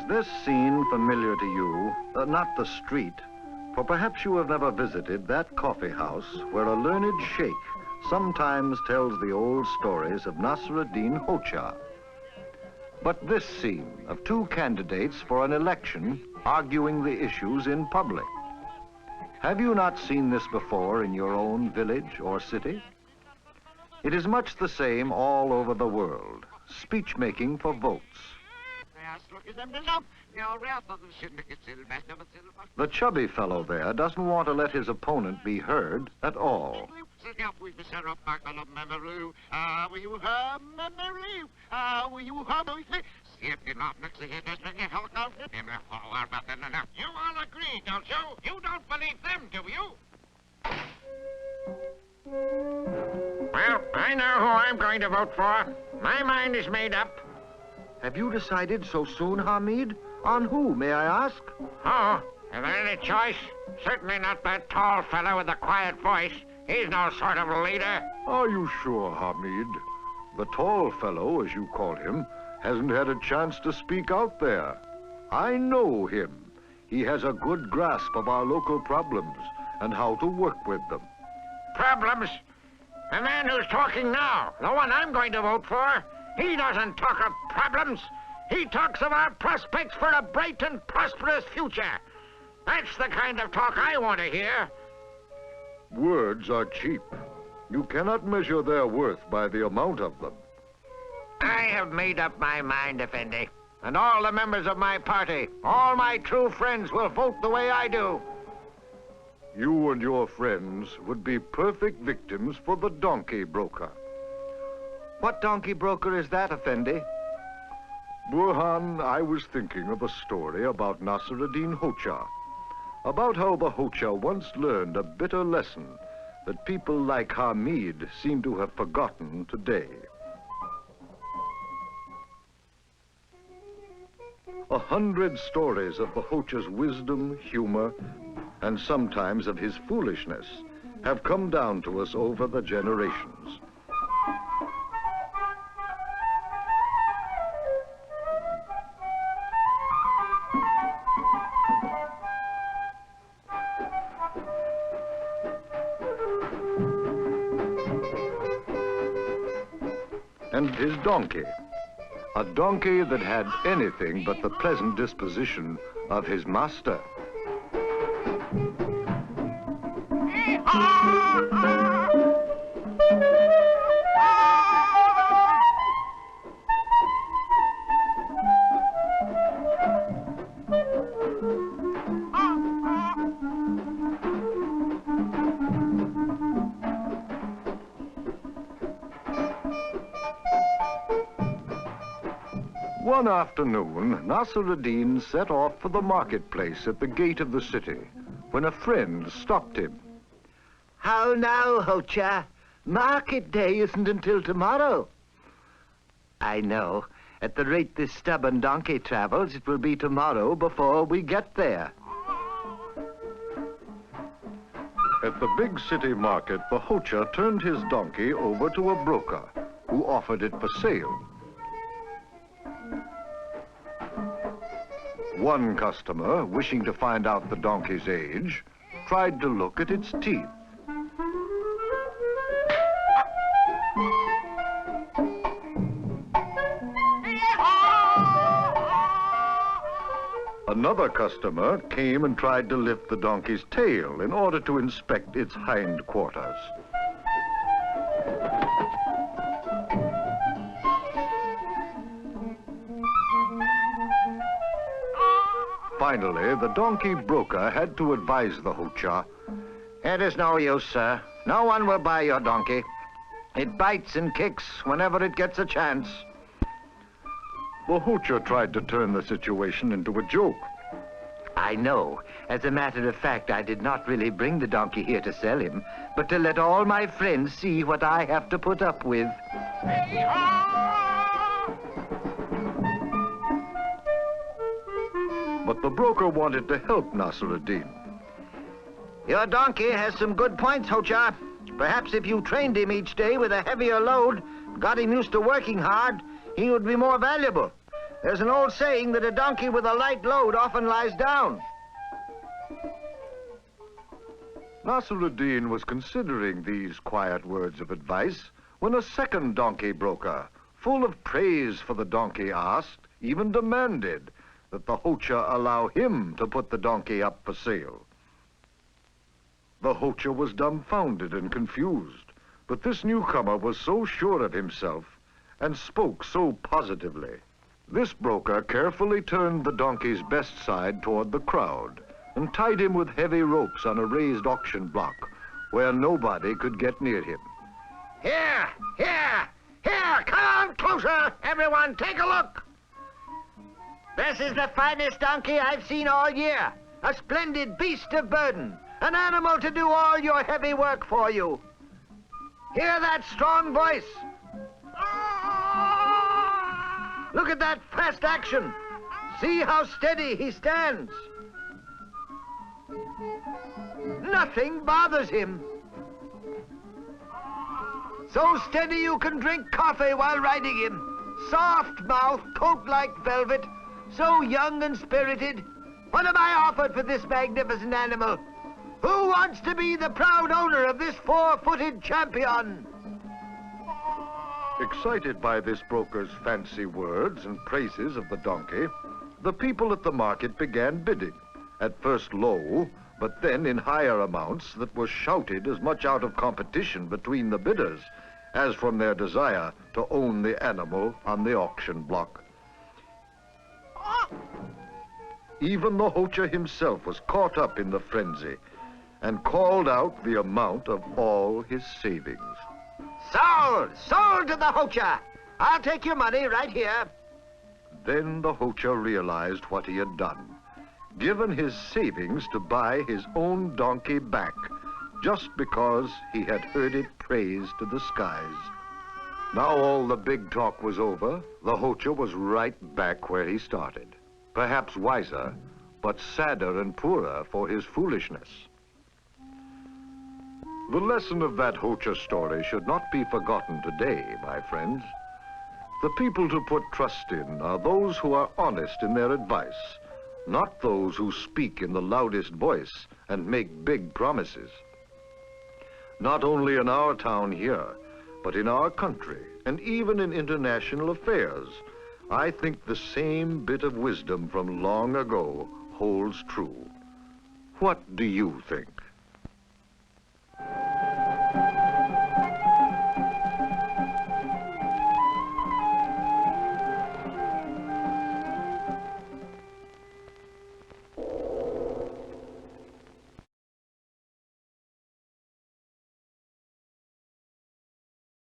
this scene familiar to you? Not the street, for perhaps you have never visited that coffee house where a learned sheikh sometimes tells the old stories of Nasr-ed-din Hodja. But this scene of two candidates for an election arguing the issues in public. Have you not seen this before in your own village or city? It is much the same all over the world, speech-making for votes. The chubby fellow there doesn't want to let his opponent be heard at all. You all agree, don't you? You don't believe them, do you? Well, I know who I'm going to vote for. My mind is made up. Have you decided so soon, Hamid? On who, may I ask? Oh, is there any choice? Certainly not that tall fellow with the quiet voice. He's no sort of leader. Are you sure, Hamid? The tall fellow, as you call him, hasn't had a chance to speak out there. I know him. He has a good grasp of our local problems and how to work with them. Problems? The man who's talking now, the one I'm going to vote for, he doesn't talk of problems. He talks of our prospects for a bright and prosperous future. That's the kind of talk I want to hear. Words are cheap. You cannot measure their worth by the amount of them. I have made up my mind, Effendi. And all the members of my party, all my true friends will vote the way I do. You and your friends would be perfect victims for the donkey broker. What donkey broker is that, Effendi? Burhan, I was thinking of a story about Nasr-ed-din Hodja, about how the Hodja once learned a bitter lesson that people like Hamid seem to have forgotten today. 100 stories of the Hodja's wisdom, humor, and sometimes of his foolishness have come down to us over the generations. And his donkey. A donkey that had anything but the pleasant disposition of his master. One afternoon, Nasr-ed-din set off for the marketplace at the gate of the city when a friend stopped him. How now, Hodja? Market day isn't until tomorrow. I know. At the rate this stubborn donkey travels, it will be tomorrow before we get there. At the big city market, the Hodja turned his donkey over to a broker who offered it for sale. One customer, wishing to find out the donkey's age, tried to look at its teeth. Another customer came and tried to lift the donkey's tail in order to inspect its hind quarters. Finally, the donkey broker had to advise the Hodja. It is no use, sir. No one will buy your donkey. It bites and kicks whenever it gets a chance. The Hodja tried to turn the situation into a joke. I know. As a matter of fact, I did not really bring the donkey here to sell him, but to let all my friends see what I have to put up with. But the broker wanted to help Nasr-ed-din. Your donkey has some good points, Hodja. Perhaps if you trained him each day with a heavier load, got him used to working hard, he would be more valuable. There's an old saying that a donkey with a light load often lies down. Nasr-ed-din was considering these quiet words of advice when a second donkey broker, full of praise for the donkey, asked, even demanded, that the Hodja allow him to put the donkey up for sale. The Hodja was dumbfounded and confused, but this newcomer was so sure of himself and spoke so positively. This broker carefully turned the donkey's best side toward the crowd and tied him with heavy ropes on a raised auction block where nobody could get near him. Here, here, here, come on closer, everyone, take a look. This is the finest donkey I've seen all year. A splendid beast of burden. An animal to do all your heavy work for you. Hear that strong voice? Look at that fast action. See how steady he stands. Nothing bothers him. So steady you can drink coffee while riding him. Soft mouth, coat like velvet. So young and spirited. What am I offered for this magnificent animal? Who wants to be the proud owner of this four-footed champion? Excited by this broker's fancy words and praises of the donkey, the people at the market began bidding, at first low, but then in higher amounts that were shouted as much out of competition between the bidders as from their desire to own the animal on the auction block. Even the Hodja himself was caught up in the frenzy and called out the amount of all his savings. Sold! Sold to the Hodja! I'll take your money right here. Then the Hodja realized what he had done, given his savings to buy his own donkey back, just because he had heard it praised to the skies. Now all the big talk was over, the Hodja was right back where he started. Perhaps wiser, but sadder and poorer for his foolishness. The lesson of that Hodja story should not be forgotten today, my friends. The people to put trust in are those who are honest in their advice, not those who speak in the loudest voice and make big promises. Not only in our town here, but in our country, and even in international affairs, I think the same bit of wisdom from long ago holds true. What do you think?